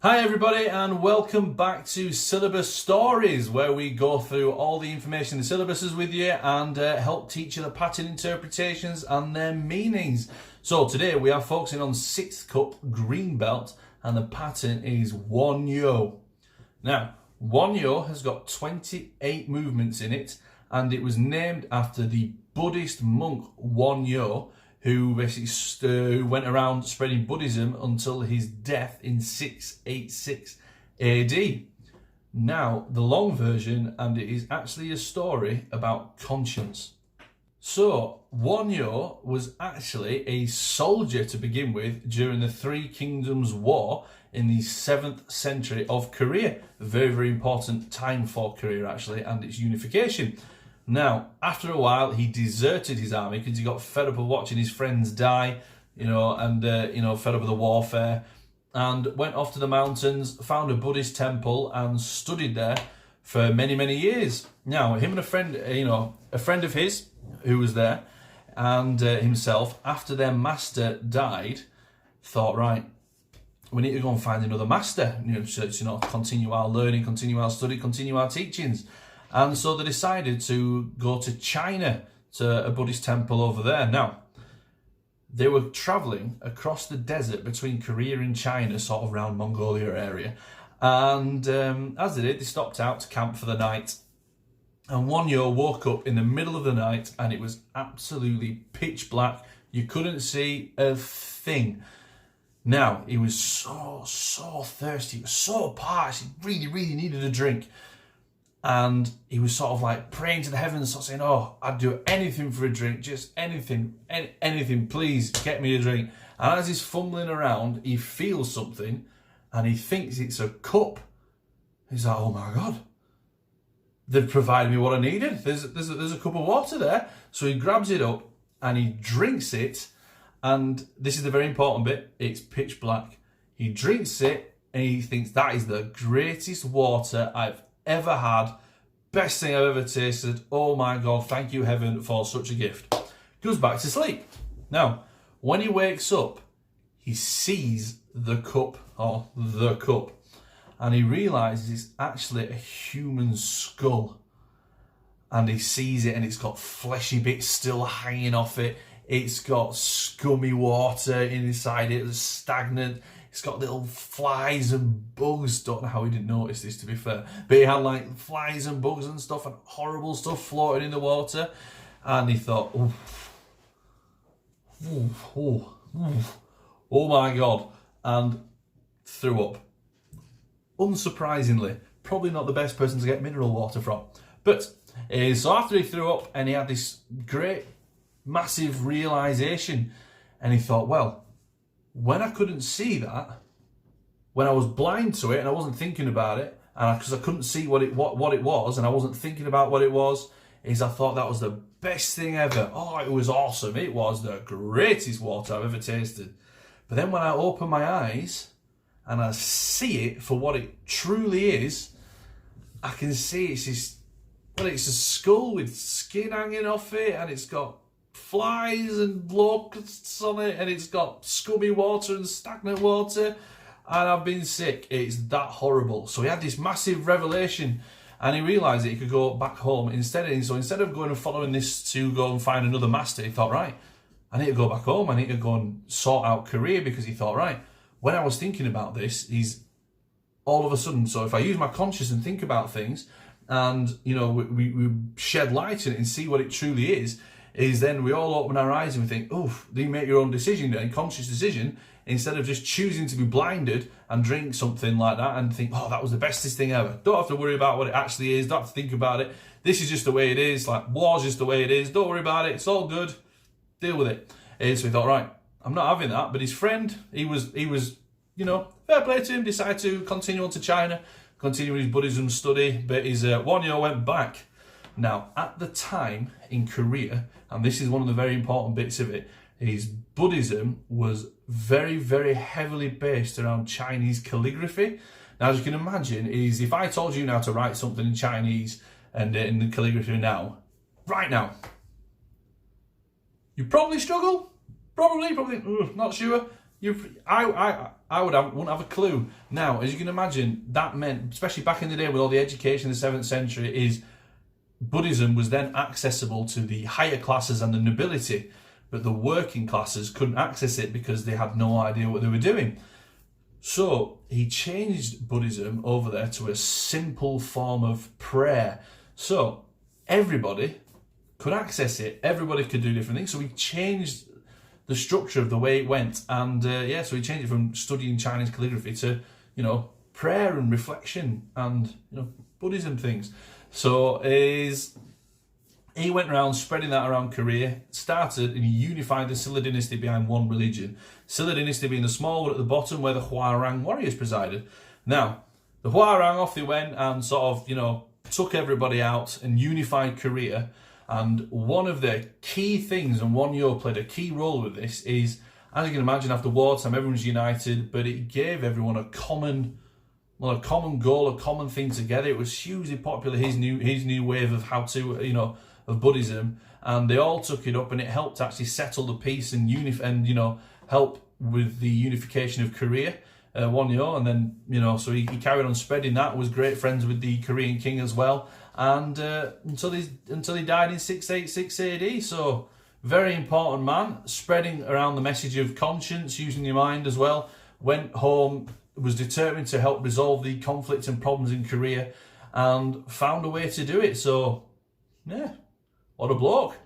Hi everybody and welcome back to Syllabus Stories, where we go through all the information in the syllabuses with you and help teach you the pattern interpretations and their meanings. So today we are focusing on 6th cup green belt and the pattern is WonHyo. Now, WonHyo has got 28 movements in it and it was named after the Buddhist monk WonHyo, who basically went around spreading Buddhism until his death in 686 AD. Now, the long version, and it is actually a story about conscience. So, WonHyo was actually a soldier to begin with during the Three Kingdoms War in the 7th century of Korea. A very, very important time for Korea, actually, and its unification. Now, after a while, he deserted his army because he got fed up of watching his friends die, and fed up with the warfare, and went off to the mountains, found a Buddhist temple, and studied there for many, many years. Now, him and a friend of his who was there, and himself, after their master died, thought, right, we need to go and find another master, continue our learning, continue our study, continue our teachings. And so they decided to go to China, to a Buddhist temple over there. Now, they were travelling across the desert between Korea and China, sort of around Mongolia area. And as they did, they stopped out to camp for the night. And WonHyo woke up in the middle of the night and it was absolutely pitch black. You couldn't see a thing. Now, he was so thirsty, he was so parched, he really, really needed a drink. And he was sort of like praying to the heavens, sort of saying, oh, I'd do anything for a drink, just anything, anything, please get me a drink. And as he's fumbling around, he feels something and he thinks it's a cup. He's like, oh my God, they've provided me what I needed. There's a cup of water there. So he grabs it up and he drinks it. And this is the very important bit, it's pitch black. He drinks it and he thinks that is the greatest water I've ever had, best thing I've ever tasted. Oh my God, thank you heaven for such a gift. Goes back to sleep. Now, when he wakes up, he sees the cup, and he realizes it's actually a human skull. And he sees it and it's got fleshy bits still hanging off it. It's got scummy water inside it, it's stagnant. It's got little flies and bugs. Don't know how he didn't notice this, to be fair. But he had like flies and bugs and stuff and horrible stuff floating in the water. And he thought, oh my God. And threw up. Unsurprisingly, probably not the best person to get mineral water from. But so after he threw up and he had this great, massive realization, and he thought, well, when I couldn't see that, when I was blind to it and I wasn't thinking about it, and because I couldn't see what it was and I wasn't thinking about what it was, I thought that was the best thing ever. Oh, it was awesome. It was the greatest water I've ever tasted. But then when I open my eyes and I see it for what it truly is, I can see it's a skull with skin hanging off it, and it's got flies and locusts on it, and it's got scummy water and stagnant water, and I've been sick. It's that horrible. So he had this massive revelation and he realised that he could go back home instead of going and following this to go and find another master, he thought, right, I need to go back home, I need to go and sort out Korea, because he thought, right, when I was thinking about this, he's all of a sudden, so if I use my conscience and think about things and we shed light on it and see what it truly is then we all open our eyes and we think, oof, you make your own decision then, conscious decision, instead of just choosing to be blinded and drink something like that and think, oh, that was the bestest thing ever. Don't have to worry about what it actually is, don't have to think about it. This is just the way it is, like war's just the way it is, don't worry about it, it's all good, deal with it. So he thought, right, I'm not having that. But his friend, he was, fair play to him, decided to continue on to China, continue his Buddhism study, but his WonHyo went back. Now, at the time in Korea, and this is one of the very important bits of it, is Buddhism was very, very heavily based around Chinese calligraphy. Now, as you can imagine, if I told you now to write something in Chinese and in the calligraphy now, right now, you probably struggle. Probably, not sure. wouldn't have a clue. Now, as you can imagine, that meant, especially back in the day with all the education in the 7th century, is Buddhism was then accessible to the higher classes and the nobility, but the working classes couldn't access it because they had no idea what they were doing. So he changed Buddhism over there to a simple form of prayer. So everybody could access it. Everybody could do different things. So he changed the structure of the way it went. And so he changed it from studying Chinese calligraphy to, prayer and reflection and, Buddhism things. So he went around spreading that around Korea, started and he unified the Silla dynasty behind one religion. Silla dynasty being the small one at the bottom where the Hwarang warriors presided. Now, the Hwarang, off they went and sort of, took everybody out and unified Korea. And one of the key things, and WonHyo played a key role with this, is, as you can imagine, after wartime, everyone's united, but it gave everyone a common goal, a common thing together. It was hugely popular, his new wave of how to, of Buddhism, and they all took it up, and it helped actually settle the peace and help with the unification of Korea, WonHyo, and then so he carried on spreading that. Was great friends with the Korean king as well, and until he died in 686 AD. So very important man, spreading around the message of conscience, using your mind as well. Went home, was determined to help resolve the conflicts and problems in Korea, and found a way to do it. So yeah. What a bloke.